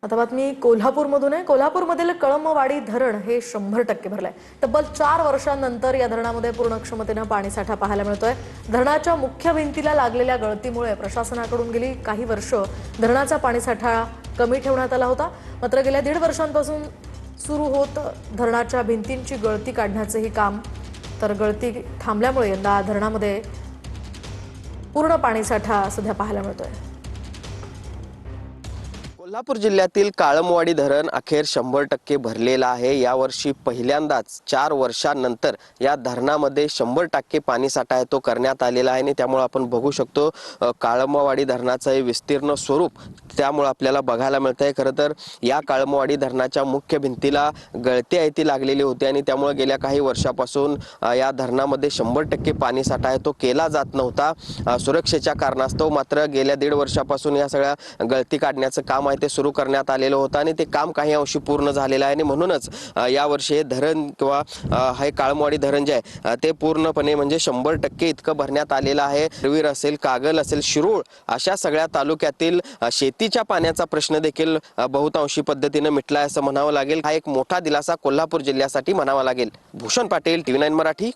आता बातमी कोल्हापूरमधून आहे। कोल्हापूरमधील कळमवाडी धरण हे 100% भरलंय। तब्बल 4 वर्षांनंतर या धरणामध्ये पूर्ण क्षमतेने पाणीसाठा पाहायला मिळतोय। धरणाच्या मुख्य भिंतीला लागलेल्या गळतीमुळे प्रशासनाकडून गेली काही वर्ष धरणाचा पाणीसाठा कमी ठेवण्यात आला होता। मात्र गेल्या 1.5 वर्षांपासून सुरू होत धरणाच्या भिंतींची गळती काढण्याचे ही काम, तर गळती थांबल्यामुळे यंदा धरणामध्ये पूर्ण पाणीसाठा सध्या पाहायला मिळतोय। कोल्हापूर जिल्ह्यातील काळमवाडी धरण अखेर 100% भरलेलं आहे। यावर्षी पहिल्यांदाच 4 वर्षांनंतर या धरणामध्ये 100% पाणीसाठा आहे तो करण्यात आलेला आहे आणि त्यामुळे आपण बघू शकतो काळमवाडी धरणाचं हे विस्तीर्ण स्वरूप त्यामुळे आपल्याला बघायला मिळतंय। खरं तर या काळमवाडी धरणाच्या मुख्य भिंतीला गळती आहे ती लागलेली होती आणि त्यामुळे गेल्या काही वर्षापासून या धरणामध्ये 100% पाणीसाठा आहे तो केला जात नव्हता सुरक्षेच्या कारणास्तव। मात्र गेल्या 1.5 वर्षापासून या सगळ्या गळती काढण्याचं काम ते सुरू करण्यात आलेलं होतं आणि ते काम काही अंशी पूर्ण झालेलं आहे आणि म्हणूनच यावर्षी हे धरण किंवा हे काळमवाडी धरण जे आहे ते पूर्णपणे म्हणजे 100% इतकं भरण्यात आलेलं आहे। रवीर असेल, कागल असेल, शिरूळ अशा सगळ्या तालुक्यातील शेतीच्या पाण्याचा प्रश्न देखील बहुतांशी पद्धतीने मिटलाय असं म्हणावं लागेल। हा एक मोठा दिलासा कोल्हापूर जिल्ह्यासाठी म्हणावा लागेल। भूषण पाटील, TV9 मराठी।